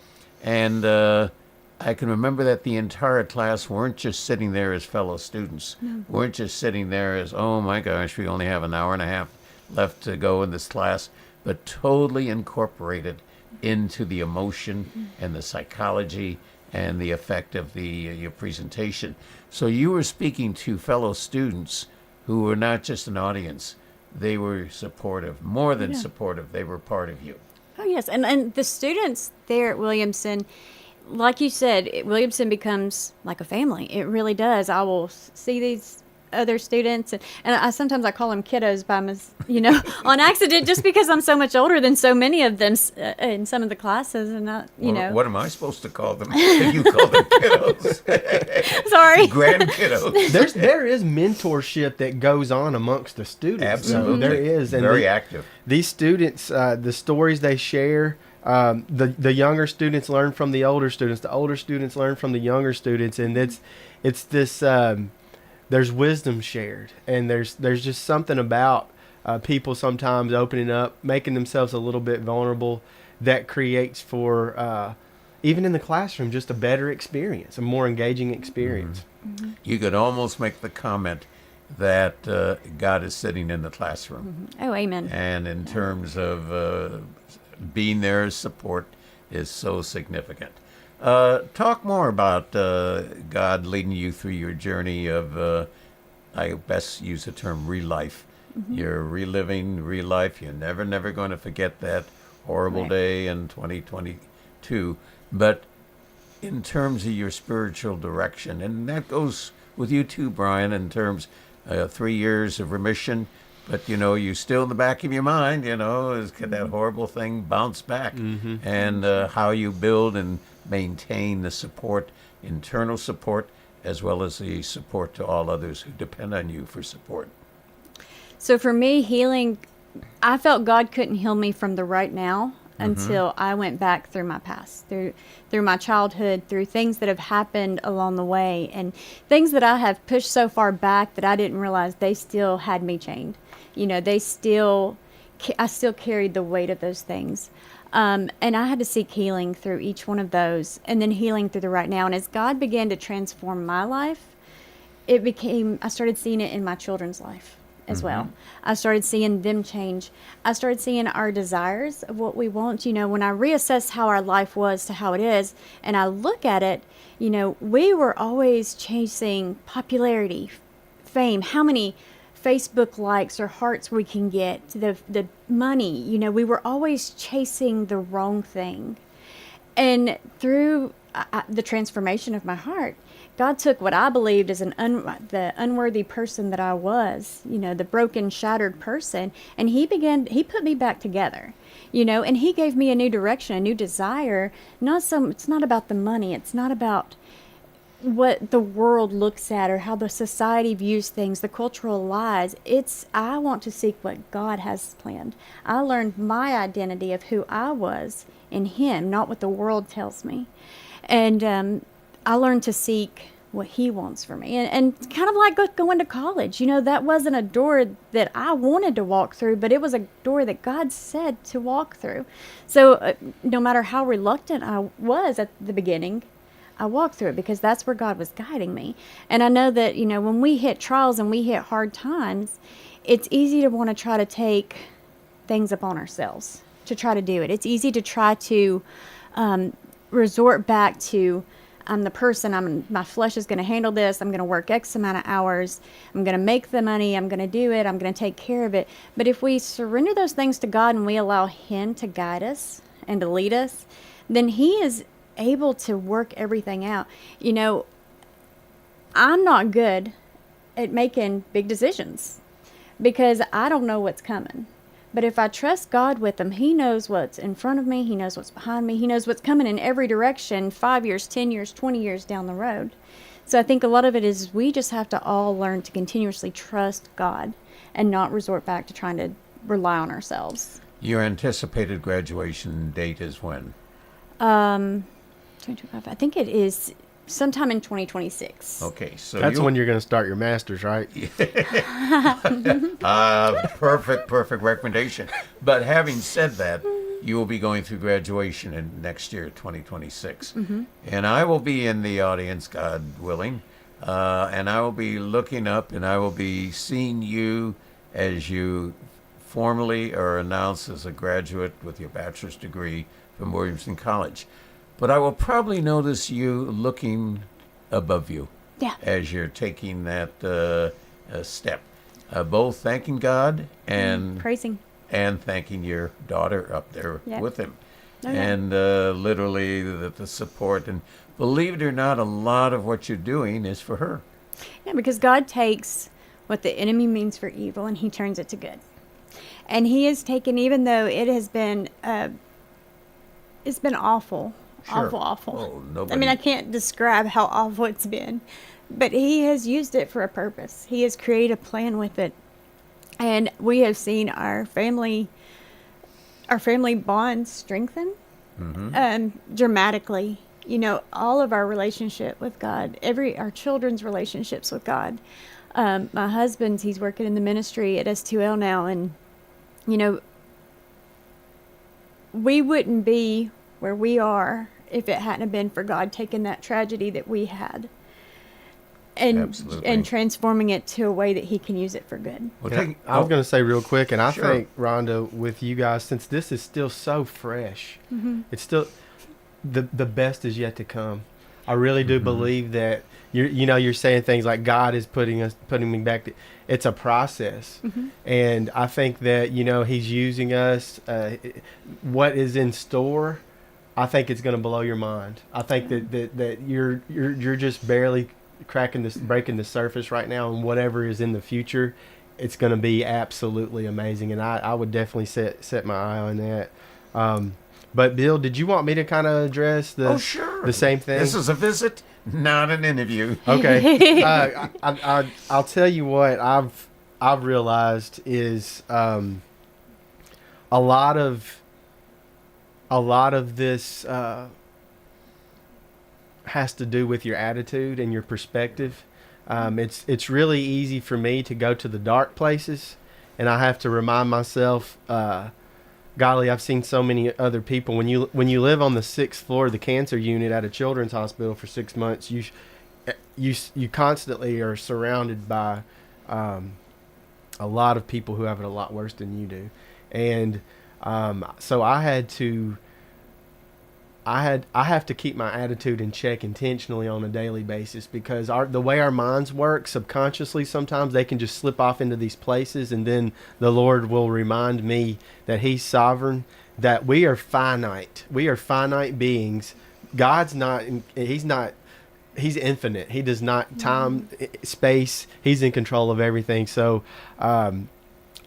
And I can remember that the entire class weren't just sitting there as fellow students, weren't just sitting there as, oh my gosh, we only have an hour and a half left to go in this class, but totally incorporated into the emotion and the psychology and the effect of your presentation. So you were speaking to fellow students who were not just an audience, they were supportive, more than supportive, they were part of you. Oh yes, and the students there at Williamson, like you said, Williamson becomes like a family. It really does. I will see these other students, and I sometimes I call them kiddos on accident, just because I'm so much older than so many of them in some of the classes, and what am I supposed to call them if you call them kiddos? Sorry, grand kiddos. There is mentorship that goes on amongst the students. Absolutely, there is, and very active. These students, the stories they share. The younger students learn from the older students. The older students learn from the younger students, and it's this. There's wisdom shared, and there's just something about people sometimes opening up, making themselves a little bit vulnerable, that creates for even in the classroom just a better experience, a more engaging experience. Mm-hmm. You could almost make the comment that God is sitting in the classroom. Mm-hmm. Oh, amen. And in terms of being there as support is so significant. Talk more about God leading you through your journey of, I best use the term re-life. Mm-hmm. You're reliving re-life. You're never going to forget that horrible day in 2022. But in terms of your spiritual direction, and that goes with you too, Brian, in terms 3 years of remission, but you still in the back of your mind, could that horrible thing bounce back? Mm-hmm. And how you build and maintain the support, internal support, as well as the support to all others who depend on you for support. So for me, healing, I felt God couldn't heal me from the right now until I went back through my past, through my childhood, through things that have happened along the way, and things that I have pushed so far back that I didn't realize they still had me chained. I still carried the weight of those things. And I had to seek healing through each one of those, and then healing through the right now. And as God began to transform my life, I started seeing it in my children's life as well. I started seeing them change. I started seeing our desires of what we want. When I reassess how our life was to how it is, and I look at it, we were always chasing popularity, fame, how many Facebook likes or hearts we can get, the money. We were always chasing the wrong thing. And through the transformation of my heart, God took what I believed as the unworthy person that I was, the broken, shattered person, and He put me back together, and He gave me a new direction, a new desire. It's not about the money. It's not about what the world looks at or how the society views things, the cultural lies. I want to seek what God has planned. I learned my identity of who I was in Him, not what the world tells me. And I learned to seek what he wants for me. And kind of like going to college, that wasn't a door that I wanted to walk through, but it was a door that God said to walk through. So no matter how reluctant I was at the beginning, I walked through it because that's where God was guiding me. And I know that, when we hit trials and we hit hard times, it's easy to want to try to take things upon ourselves to try to do it. It's easy to try to resort back to, I'm the person, my flesh is going to handle this, I'm going to work X amount of hours, I'm going to make the money, I'm going to do it, I'm going to take care of it. But if we surrender those things to God and we allow Him to guide us and to lead us, then He is able to work everything out. I'm not good at making big decisions because I don't know what's coming. But if I trust God with them, He knows what's in front of me. He knows what's behind me. He knows what's coming in every direction, 5 years, 10 years, 20 years down the road. So I think a lot of it is we just have to all learn to continuously trust God and not resort back to trying to rely on ourselves. Your anticipated graduation date is when? 2025. I think it is sometime in 2026. Okay, so that's when you're going to start your master's, right? Perfect recommendation. But having said that, you will be going through graduation in next year, 2026. Mm-hmm. And I will be in the audience, God willing, and I will be looking up and I will be seeing you as you formally are announced as a graduate with your bachelor's degree from Williamson College. But I will probably notice you looking above you as you're taking that step. Both thanking God and praising and thanking your daughter up there with him. Oh, yeah. And literally the support. And believe it or not, a lot of what you're doing is for her. Yeah, because God takes what the enemy means for evil and He turns it to good. And He has taken, even though it has been, it's been awful. Sure. Awful. Oh, I mean, I can't describe how awful it's been, but He has used it for a purpose. He has created a plan with it, and we have seen our family bond strengthen dramatically. All of our relationship with God, our children's relationships with God. My husband's, he's working in the ministry at S2L now, and we wouldn't be where we are if it hadn't been for God taking that tragedy that we had and transforming it to a way that He can use it for good. I was going to say real quick, and I think, Rhonda, with you guys, since this is still so fresh, it's still the best is yet to come. I really do believe that you're saying things like God is putting me back. It's a process, and I think that He's using us. What is in store? I think it's going to blow your mind. I think that you're just barely breaking the surface right now, and whatever is in the future, it's going to be absolutely amazing. And I would definitely set my eye on that. But Bill, did you want me to kind of address the same thing? This is a visit, not an interview. Okay. I'll tell you what I've realized is a lot of this has to do with your attitude and your perspective. It's really easy for me to go to the dark places, and I have to remind myself, golly, I've seen so many other people. When you live on the 6th floor of the cancer unit at a children's hospital for 6 months, you constantly are surrounded by a lot of people who have it a lot worse than you do, and so I have to keep my attitude in check intentionally on a daily basis, because the way our minds work subconsciously, sometimes they can just slip off into these places, and then the Lord will remind me that He's sovereign, that we are finite. We are finite beings. God's not. He's infinite. He does not time, space. He's in control of everything. So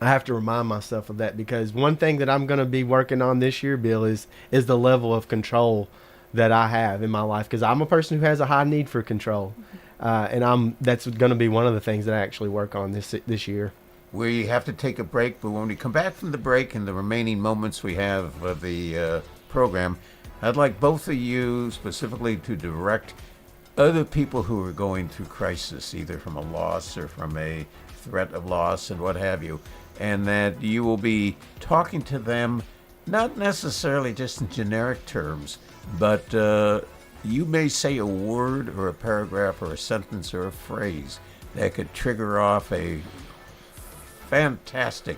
I have to remind myself of that, because one thing that I'm going to be working on this year, Bill, is the level of control that I have in my life, because I'm a person who has a high need for control, and that's going to be one of the things that I actually work on this year. We have to take a break, but when we come back from the break and the remaining moments we have of the program, I'd like both of you specifically to direct other people who are going through crisis, either from a loss or from a threat of loss and what have you, and that you will be talking to them not necessarily just in generic terms, but you may say a word or a paragraph or a sentence or a phrase that could trigger off a fantastic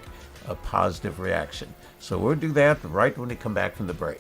positive reaction. So we'll do that right when we come back from the break.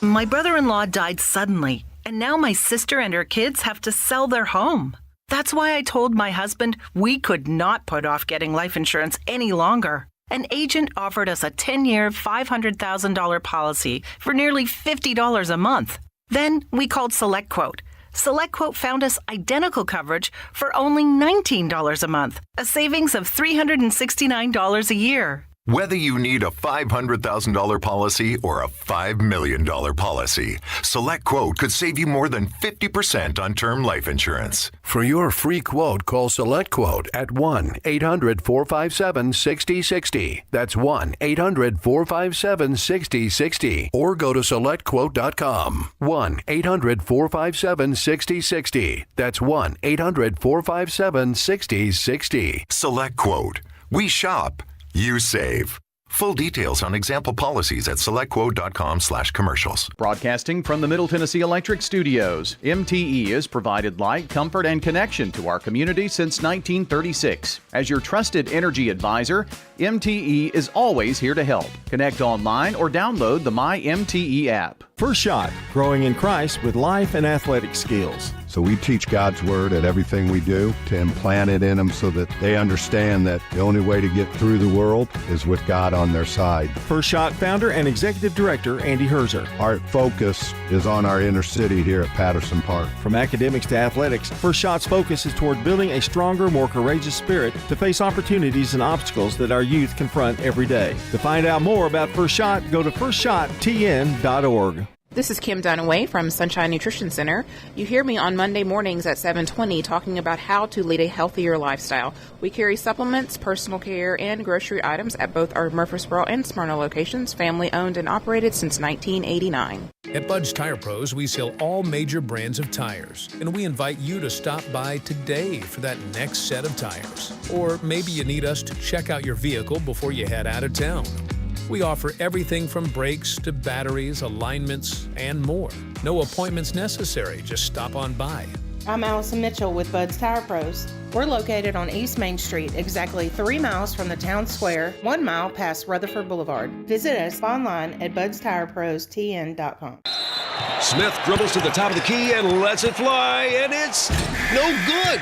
My brother-in-law died suddenly, and now my sister and her kids have to sell their home. That's why I told my husband we could not put off getting life insurance any longer. An agent offered us a 10-year, $500,000 policy for nearly $50 a month. Then we called SelectQuote. SelectQuote found us identical coverage for only $19 a month, a savings of $369 a year. Whether you need a $500,000 policy or a $5 million policy, SelectQuote could save you more than 50% on term life insurance. For your free quote, call SelectQuote at 1-800-457-6060. That's 1-800-457-6060. Or go to SelectQuote.com. 1-800-457-6060. That's 1-800-457-6060. SelectQuote. We shop. You save. Full details on example policies at selectquote.com/commercials. Broadcasting from the Middle Tennessee Electric Studios, MTE has provided light, comfort, and connection to our community since 1936. As your trusted energy advisor, MTE is always here to help. Connect online or download the My MTE app. First Shot, growing in Christ with life and athletic skills. So we teach God's Word at everything we do to implant it in them so that they understand that the only way to get through the world is with God on their side. First Shot founder and executive director Andy Herzer. Our focus is on our inner city here at Patterson Park. From academics to athletics, First Shot's focus is toward building a stronger, more courageous spirit to face opportunities and obstacles that our youth confront every day. To find out more about First Shot, go to firstshottn.org. This is Kim Dunaway from Sunshine Nutrition Center. You hear me on Monday mornings at 7:20 talking about how to lead a healthier lifestyle. We carry supplements, personal care, and grocery items at both our Murfreesboro and Smyrna locations, family owned and operated since 1989. At Bud's Tire Pros, we sell all major brands of tires, and we invite you to stop by today for that next set of tires. Or maybe you need us to check out your vehicle before you head out of town. We offer everything from brakes to batteries, alignments, and more. No appointments necessary, just stop on by. I'm Allison Mitchell with Bud's Tire Pros. We're located on East Main Street, exactly 3 miles from the town square, 1 mile past Rutherford Boulevard. Visit us online at budstirepros.tn.com. Smith dribbles to the top of the key and lets it fly, and it's no good.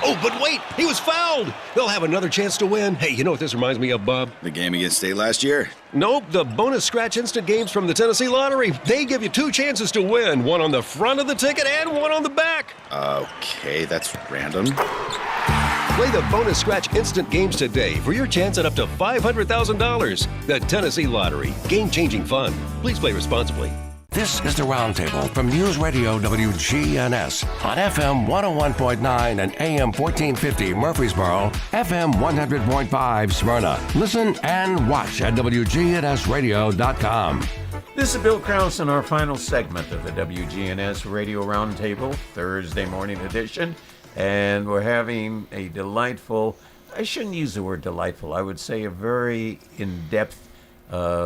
Oh, but wait, he was fouled. They'll have another chance to win. Hey, you know what this reminds me of, Bob? The game against State last year? Nope, the bonus scratch instant games from the Tennessee Lottery. They give you 2 chances to win, one on the front of the ticket and one on the back. Okay, that's random. Play the bonus scratch instant games today for your chance at up to $500,000. The Tennessee Lottery. Game-changing fun. Please play responsibly. This is the Roundtable from News Radio WGNS on FM 101.9 and AM 1450 Murfreesboro, FM 100.5 Smyrna. Listen and watch at wgnsradio.com. This is Bill Krause in our final segment of the WGNS Radio Roundtable, Thursday morning edition. And we're having a delightful, I shouldn't use the word delightful, I would say a very in-depth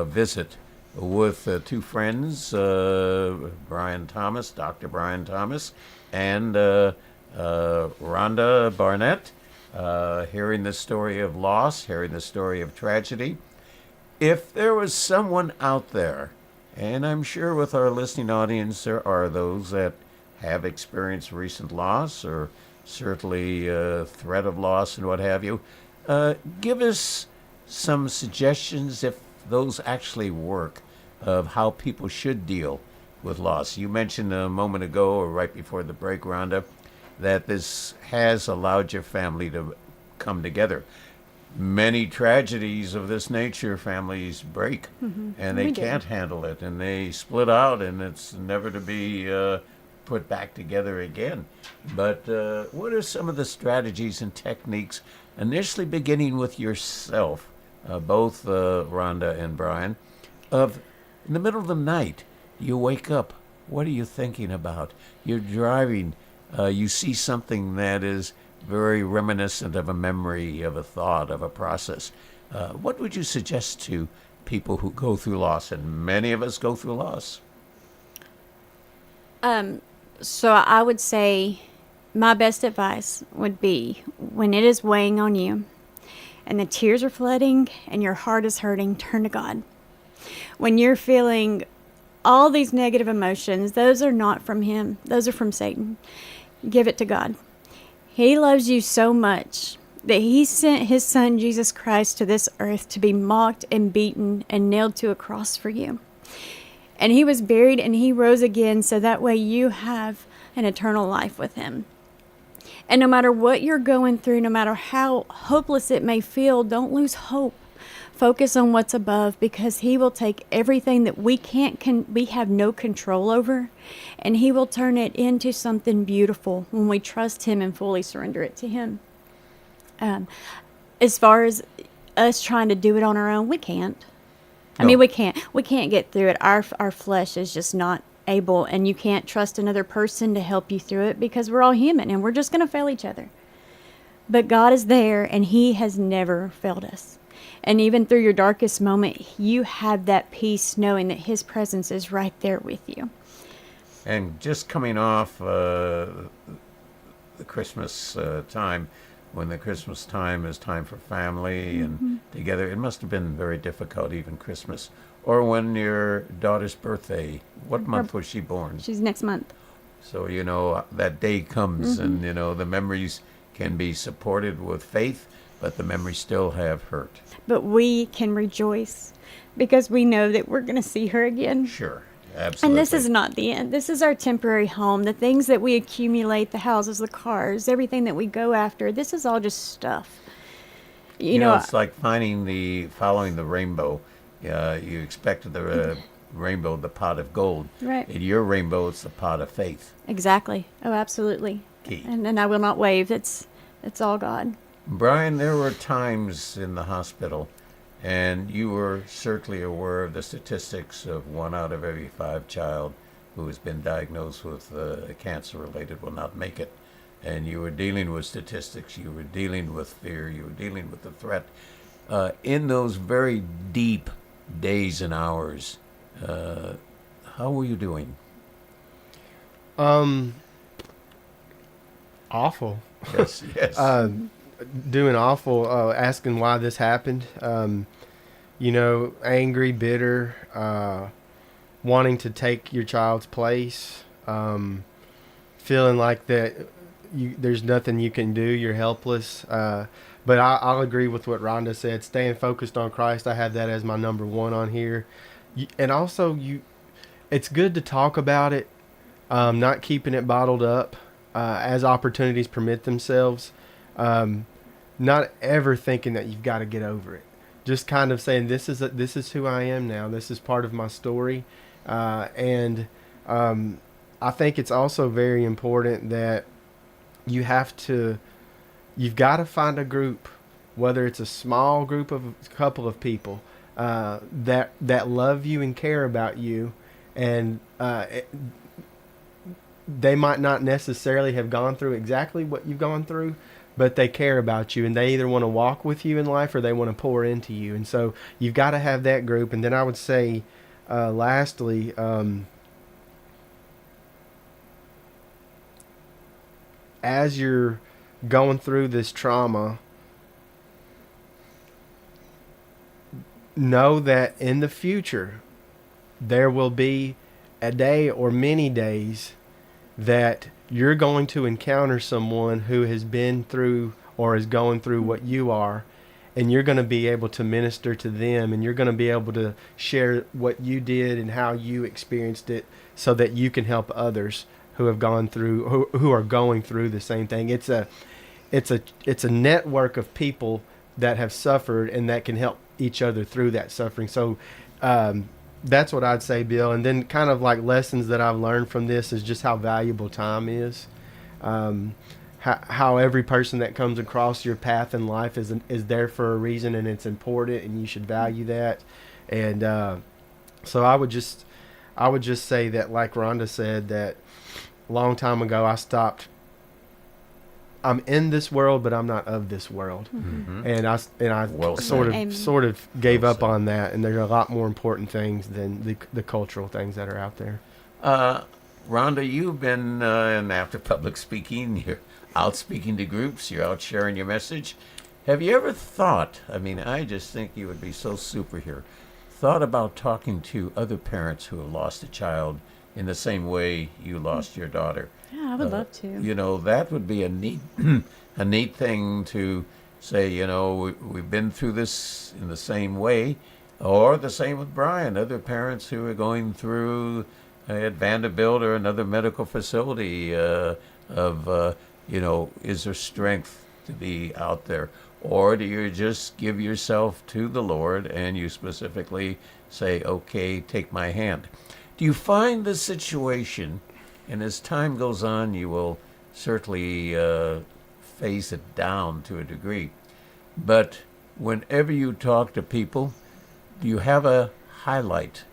visit with 2 friends, Brian Thomas, Dr. Brian Thomas, and Rhonda Barrett, hearing the story of loss, hearing the story of tragedy. If there was someone out there, and I'm sure with our listening audience there are those that have experienced recent loss or certainly threat of loss and what have you, give us some suggestions, if those actually work, of how people should deal with loss. You mentioned a moment ago, or right before the break, Rhonda, that this has allowed your family to come together. Many tragedies of this nature, families break, and they can't handle it, and they split out, and it's never to be put back together again. But what are some of the strategies and techniques, initially beginning with yourself, both Rhonda and Brian, of In the middle of the night, you wake up. What are you thinking about? You're driving. You see something that is very reminiscent of a memory, of a thought, of a process. What would you suggest to people who go through loss? And many of us go through loss. So I would say my best advice would be when it is weighing on you and the tears are flooding and your heart is hurting, turn to God. When you're feeling all these negative emotions, those are not from Him. Those are from Satan. Give it to God. He loves you so much that He sent His Son, Jesus Christ, to this earth to be mocked and beaten and nailed to a cross for you. And He was buried and He rose again so that way you have an eternal life with Him. And no matter what you're going through, no matter how hopeless it may feel, don't lose hope. Focus on what's above, because He will take everything that we we have no control over, and He will turn it into something beautiful when we trust Him and fully surrender it to Him. As far as us trying to do it on our own, we can't. I mean, we can't get through it. Our flesh is just not able, and you can't trust another person to help you through it, because we're all human and we're just going to fail each other. But God is there, and He has never failed us. And even through your darkest moment, you have that peace knowing that His presence is right there with you. And just coming off the Christmas time, when the Christmas time is time for family and together, it must have been very difficult, even Christmas. Or when your daughter's birthday, what month was she born? She's next month. So, that day comes and, the memories can be supported with faith, but the memories still have hurt. But we can rejoice because we know that we're going to see her again. Sure, absolutely. And this is not the end. This is our temporary home. The things that we accumulate, the houses, the cars, everything that we go after, this is all just stuff. You know, it's like following the rainbow. You expect the rainbow, the pot of gold. Right. In your rainbow, it's the pot of faith. Exactly. Oh, absolutely. Key. And I will not wave. It's all God. Brian, there were times in the hospital, and you were certainly aware of the statistics of 1 out of every 5 child who has been diagnosed with cancer-related will not make it. And you were dealing with statistics, you were dealing with fear, you were dealing with the threat. In those very deep days and hours, how were you doing? Awful. Yes. Doing awful, asking why this happened, angry, bitter, wanting to take your child's place, feeling like that there's nothing you can do, you're helpless. But I'll agree with what Rhonda said, staying focused on Christ. I have that as my number 1 on here. And also, it's good to talk about it, not keeping it bottled up as opportunities permit themselves. Not ever thinking that you've got to get over it. Just kind of saying, this is who I am now. This is part of my story. And I think it's also very important that you've got to find a group, whether it's a small group of a couple of people that love you and care about you. And they might not necessarily have gone through exactly what you've gone through, but they care about you, and they either want to walk with you in life or they want to pour into you. And so you've got to have that group. And then I would say, lastly, as you're going through this trauma, know that in the future there will be a day or many days that you're going to encounter someone who has been through or is going through what you are, and you're going to be able to minister to them, and you're going to be able to share what you did and how you experienced it, so that you can help others who have gone through, who are going through the same thing. It's a network of people that have suffered and that can help each other through that suffering. So that's what I'd say, Bill. And then kind of like lessons that I've learned from this is just how valuable time is. How every person that comes across your path in life is there for a reason, and it's important, and you should value that. And So I would just say that, like Rhonda said, that a long time ago I stopped. I'm in this world, but I'm not of this world, and I sort of gave up on that. And there's a lot more important things than the cultural things that are out there. Rhonda, you've been after public speaking, you're out speaking to groups, you're out sharing your message. Have you ever thought, I mean, I just think you would be so super here, thought about talking to other parents who have lost a child in the same way you lost your daughter? Yeah, I would love to. You know, that would be a neat thing to say, you know, we've been through this in the same way, or the same with Brian, other parents who are going through at Vanderbilt or another medical facility you know, is there strength to be out there? Or do you just give yourself to the Lord and you specifically say, okay, take my hand? Do you find the situation, and as time goes on, you will certainly phase it down to a degree, but whenever you talk to people, do you have a highlight,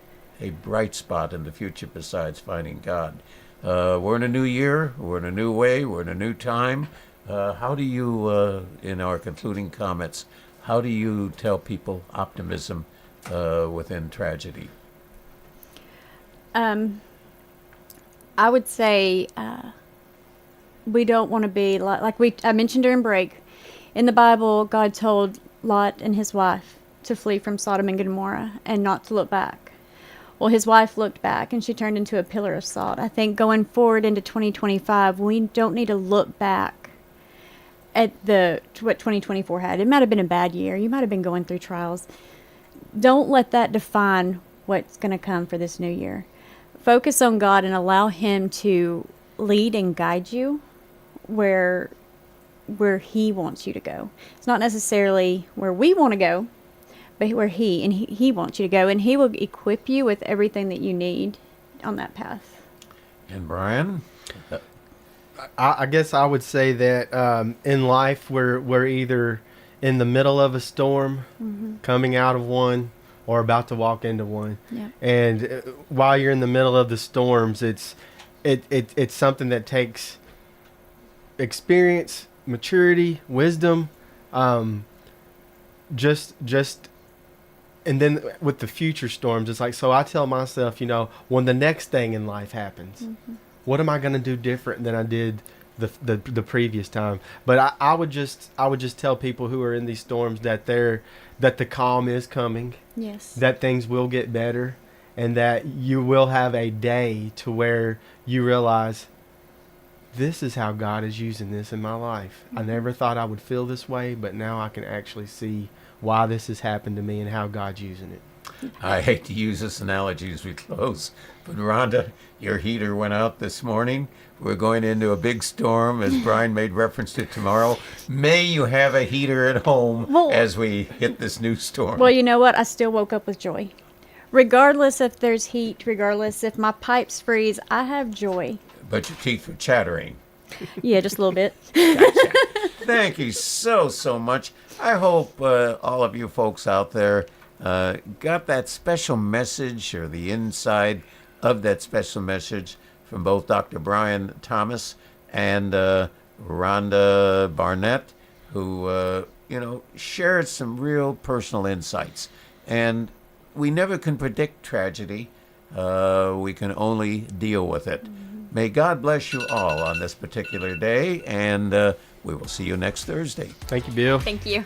a bright spot in the future besides finding God? We're in a new year, we're in a new way, we're in a new time. How do you, in our concluding comments, how do you tell people optimism within tragedy? I would say we don't want to be I mentioned during break. In the Bible, God told Lot and his wife to flee from Sodom and Gomorrah and not to look back. Well, his wife looked back and she turned into a pillar of salt. I think going forward into 2025, we don't need to look back at what 2024 had. It might have been a bad year. You might have been going through trials. Don't let that define what's going to come for this new year. Focus on God and allow Him to lead and guide you where He wants you to go. It's not necessarily where we want to go, but where He wants you to go, and He will equip you with everything that you need on that path. And Brian? I guess I would say that in life we're either in the middle of a storm, coming out of one, or about to walk into one. Yeah. And while you're in the middle of the storms, it's something that takes experience, maturity, wisdom, just and then with the future storms, it's like, so I tell myself, you know, when the next thing in life happens, what am I going to do different than I did the previous time? But I would just tell people who are in these storms that the calm is coming. Yes. That things will get better, and that you will have a day to where you realize this is how God is using this in my life. I never thought I would feel this way, but now I can actually see why this has happened to me and how God's using it. I hate to use this analogy as we close, but Rhonda, your heater went out this morning. We're going into a big storm, as Brian made reference to tomorrow. May you have a heater at home as we hit this new storm. Well, you know what? I still woke up with joy. Regardless if there's heat, regardless if my pipes freeze, I have joy. But your teeth were chattering. Yeah, just a little bit. Gotcha. Thank you so much. I hope all of you folks out there got that special message, or the inside of that special message, from both Dr. Brian Thomas and Rhonda Barrett, who shared some real personal insights. And we never can predict tragedy. We can only deal with it. May God bless you all on this particular day, and we will see you next Thursday. Thank you, Bill. Thank you.